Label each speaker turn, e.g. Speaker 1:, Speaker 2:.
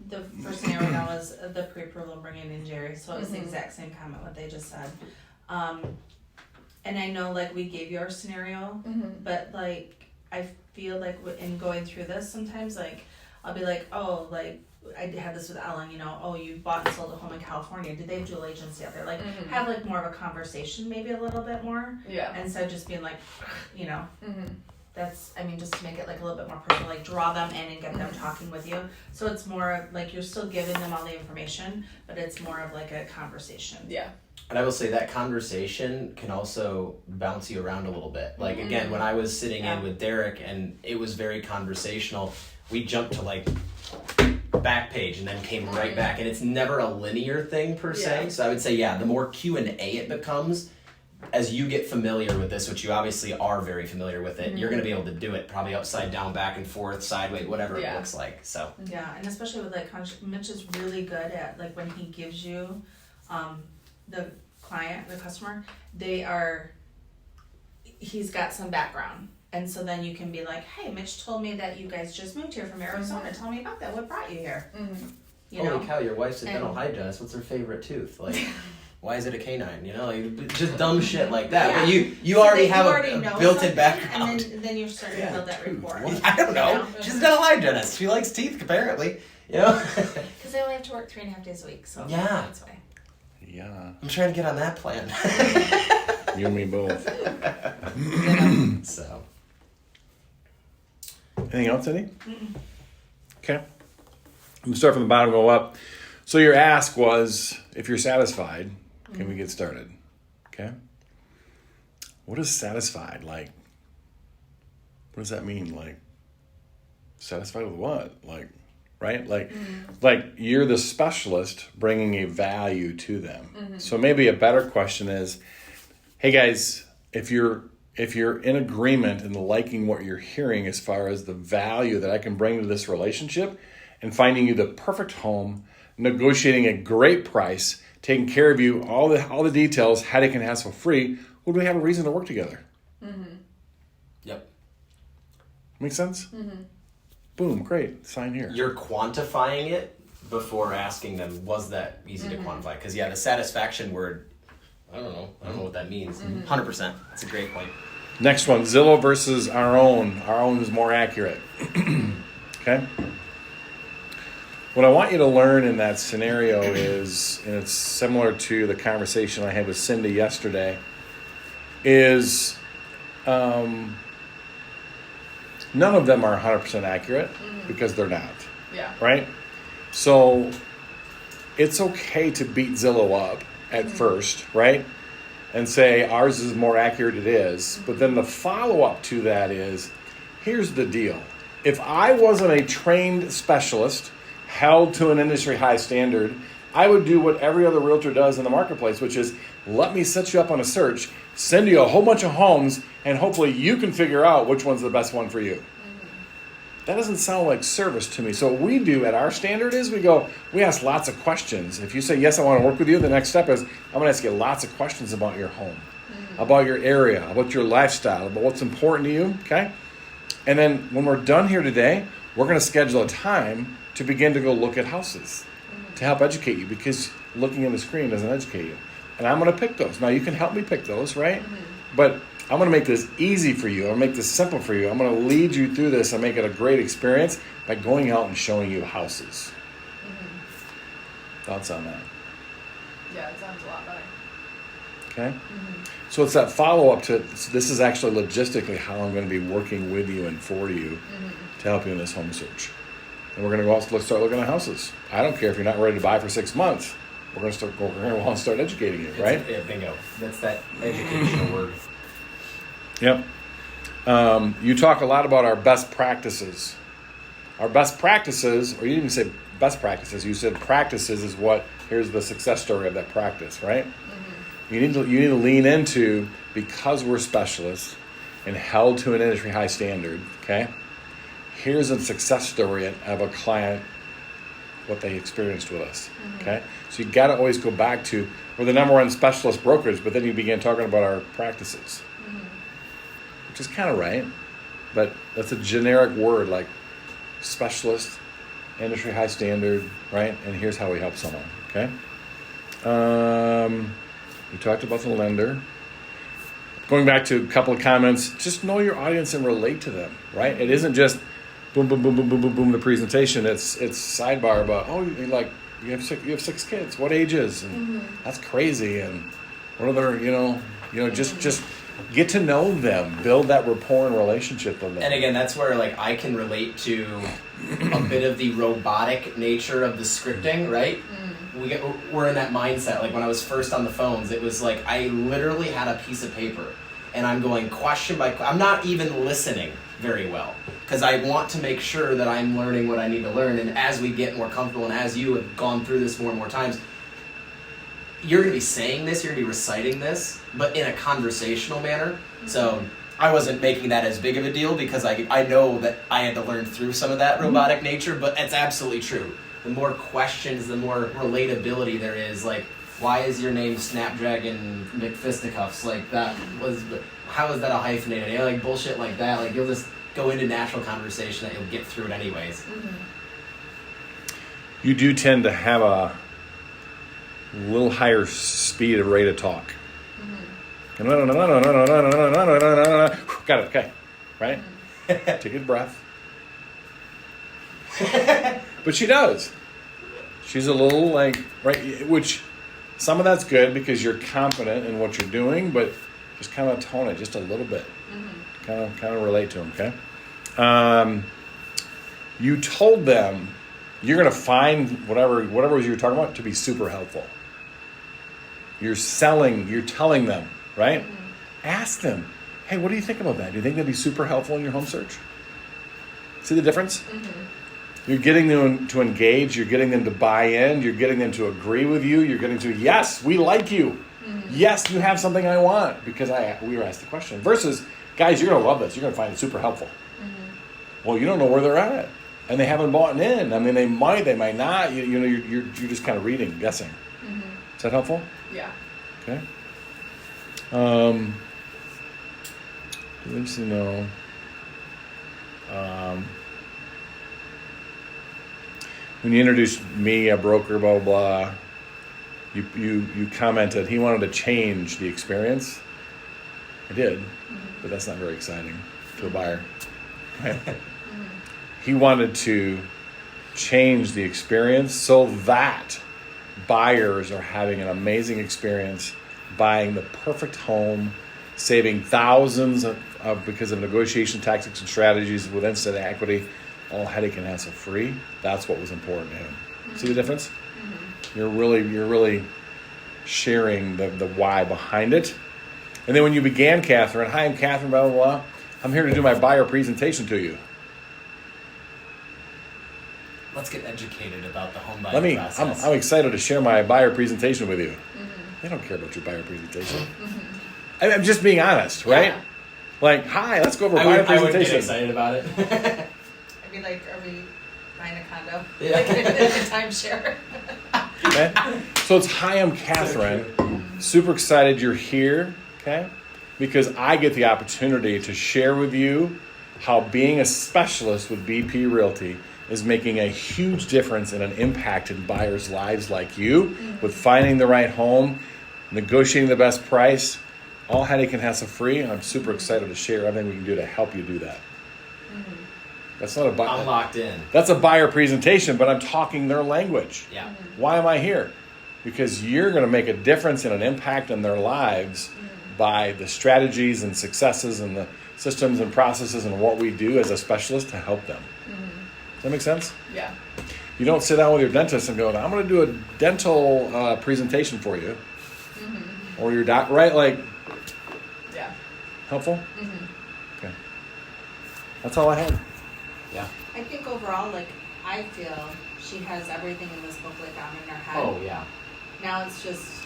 Speaker 1: the first scenario now was the pre-approval bringing in Jerry, so it was the exact same comment what they just said. And I know like we gave you our scenario, but like I feel like in going through this sometimes like I'll be like, oh, like I had this with Ellen, you know, oh, you bought and sold a home in California. Did they have dual agents out there? Like have like more of a conversation, maybe a little bit more.
Speaker 2: Yeah.
Speaker 1: Instead of just being like, you know. That's, I mean, just to make it like a little bit more personal, like draw them in and get them talking with you. So it's more of like you're still giving them all the information, but it's more of like a conversation.
Speaker 2: Yeah.
Speaker 3: And I will say that conversation can also bounce you around a little bit. Like again, when I was sitting in with Derek and it was very conversational, we jumped to like back page and then came right back, and it's never a linear thing per se. So I would say, the more Q&A it becomes, as you get familiar with this, which you obviously are very familiar with it, you're going to be able to do it probably upside down, back and forth, sideways, whatever it looks like. So
Speaker 1: and especially with like Mitch is really good at like when he gives you the client, the customer, he's got some background. And so then you can be like, hey, Mitch told me that you guys just moved here from Arizona. Tell me about that. What brought you here? You know?
Speaker 3: Holy cow, your wife's a dental hygienist. What's her favorite tooth? Like, why is it a canine? You know, like, just dumb shit like that. But you already have a built-in background.
Speaker 1: And then you're starting to build that rapport.
Speaker 3: I don't know. She's a dental hygienist. She likes teeth, apparently. You know?
Speaker 1: Because I only have to work 3.5 days a week, so that's why.
Speaker 4: Yeah.
Speaker 3: I'm trying to get on that plan.
Speaker 4: You and me both.
Speaker 3: So.
Speaker 4: Anything else, Eddie? Okay. I'm going to start from the bottom, go up. So your ask was, if you're satisfied, can we get started? Okay. What is satisfied? Like, what does that mean? Like, satisfied with what? Like, right? Like, like you're the specialist bringing a value to them. So maybe a better question is, hey guys, if you're in agreement and liking what you're hearing as far as the value that I can bring to this relationship and finding you the perfect home, negotiating a great price, taking care of you, all the details, headache and hassle free, well, do we have a reason to work together?
Speaker 3: Yep.
Speaker 4: Make sense? Boom, great, sign here.
Speaker 3: You're quantifying it before asking them, was that easy to quantify? Because the satisfaction word, I don't know what that means. 100%. That's a great point.
Speaker 4: Next one, Zillow versus our own. Our own is more accurate. Okay? What I want you to learn in that scenario is, and it's similar to the conversation I had with Cindy yesterday, is none of them are 100% accurate because they're not.
Speaker 2: Yeah.
Speaker 4: Right? So it's okay to beat Zillow up at first, right? And say ours is more accurate, it is. But then the follow-up to that is, here's the deal. If I wasn't a trained specialist, held to an industry high standard, I would do what every other realtor does in the marketplace, which is let me set you up on a search, send you a whole bunch of homes, and hopefully you can figure out which one's the best one for you. That doesn't sound like service to me. So what we do at our standard is we ask lots of questions. If you say, yes, I want to work with you, the next step is I'm going to ask you lots of questions about your home, about your area, about your lifestyle, about what's important to you, okay? And then when we're done here today, we're going to schedule a time to begin to go look at houses to help educate you, because looking at the screen doesn't educate you. And I'm going to pick those. Now, you can help me pick those, right? But I'm going to make this easy for you. I'm going to make this simple for you. I'm going to lead you through this and make it a great experience by going out and showing you houses. Thoughts on that?
Speaker 2: Yeah, it sounds a lot better.
Speaker 4: Okay? So it's that follow-up to, this is actually logistically how I'm going to be working with you and for you to help you in this home search. And we're going to go out and start looking at houses. I don't care if you're not ready to buy for 6 months. We're going to want to start educating you, right?
Speaker 3: Yeah, bingo. That's that educational word.
Speaker 4: Yep. You talk a lot about our best practices. Our best practices, or you didn't say best practices, you said practices is what, here's the success story of that practice, right? You need to lean into, because we're specialists and held to an industry high standard, okay? Here's a success story of a client, what they experienced with us, okay? So you got to always go back to, we're the number one specialist brokerage, but then you begin talking about our practices, which is kind of right, but that's a generic word like specialist, industry high standard, right? And here's how we help someone, okay? We talked about the lender. Going back to a couple of comments, just know your audience and relate to them, right? It isn't just boom, boom, boom, boom, boom, boom, boom, the presentation. It's sidebar about, oh, you have 6 kids. What ages? And that's crazy. And what are their, just get to know them, build that rapport and relationship with them.
Speaker 3: And again, that's where like I can relate to a bit of the robotic nature of the scripting, right? We're in that mindset. Like when I was first on the phones, it was like I literally had a piece of paper and I'm going question by question. I'm not even listening very well because I want to make sure that I'm learning what I need to learn. And as we get more comfortable and as you have gone through this more and more times, you're going to be saying this, you're going to be reciting this, but in a conversational manner. So I wasn't making that as big of a deal because I know that I had to learn through some of that robotic nature, but it's absolutely true. The more questions, the more relatability there is. Like, why is your name Snapdragon McFisticuffs? Like, how is that a hyphenated? You know, like bullshit like that. Like, you'll just go into natural conversation that you'll get through it anyways.
Speaker 4: You do tend to have a little higher speed of rate of talk. Got it, okay. Right? Take a breath. But she does. She's a little like, right, which some of that's good because you're confident in what you're doing, but just kind of tone it just a little bit. Kind of relate to them, okay? You told them you're going to find whatever it was you were talking about to be super helpful. You're telling them, right? Ask them, hey, what do you think about that? Do you think that'd be super helpful in your home search? See the difference? You're getting them to engage. You're getting them to buy in. You're getting them to agree with you. You're getting to, yes, we like you. Yes, you have something I want because we were asked the question. Versus, guys, you're going to love this. You're going to find it super helpful. Well, you don't know where they're at. And they haven't bought in. I mean, they might not. You're just kind of reading, guessing. Is that helpful?
Speaker 2: Yeah.
Speaker 4: Okay. At least you know. When you introduced me, a broker, blah, blah, blah, you commented he wanted to change the experience. I did, but that's not very exciting to a buyer. Right? He wanted to change the experience so that buyers are having an amazing experience, buying the perfect home, saving thousands because of negotiation tactics and strategies with instant equity, all headache and hassle free. That's what was important to him. See the difference? You're really sharing the why behind it. And then when you began, Catherine, hi, I'm Catherine, blah, blah, blah. I'm here to do my buyer presentation to you.
Speaker 3: Let's get educated about the home buying process.
Speaker 4: I'm excited to share my buyer presentation with you. They don't care about your buyer presentation. I'm just being honest, right?
Speaker 1: Yeah.
Speaker 4: Like, hi, let's go over buyer presentation.
Speaker 3: I wouldn't get excited about it.
Speaker 1: I'd be like, are we buying a condo?
Speaker 3: Yeah.
Speaker 1: Like a timeshare?
Speaker 4: Okay? So it's, hi, I'm Catherine. Super excited you're here, okay? Because I get the opportunity to share with you how being a specialist with BP Realty is making a huge difference and an impact in buyers' lives like you with finding the right home, negotiating the best price, all headache and hassle free. And I'm super excited to share everything we can do to help you do that. That's not a buyer.
Speaker 3: I'm locked in.
Speaker 4: That's a buyer presentation, but I'm talking their language.
Speaker 3: Yeah.
Speaker 4: Why am I here? Because you're going to make a difference and an impact in their lives by the strategies and successes and the systems and processes and what we do as a specialist to help them. Does that make sense?
Speaker 2: Yeah.
Speaker 4: You don't sit down with your dentist and go, I'm going to do a dental presentation for you. Or your doc, right? Like,
Speaker 2: Yeah.
Speaker 4: helpful? Okay. That's all I had.
Speaker 3: Yeah.
Speaker 1: I think overall, like, I feel she has everything in this booklet down in her head.
Speaker 3: Oh, yeah.
Speaker 1: Now it's just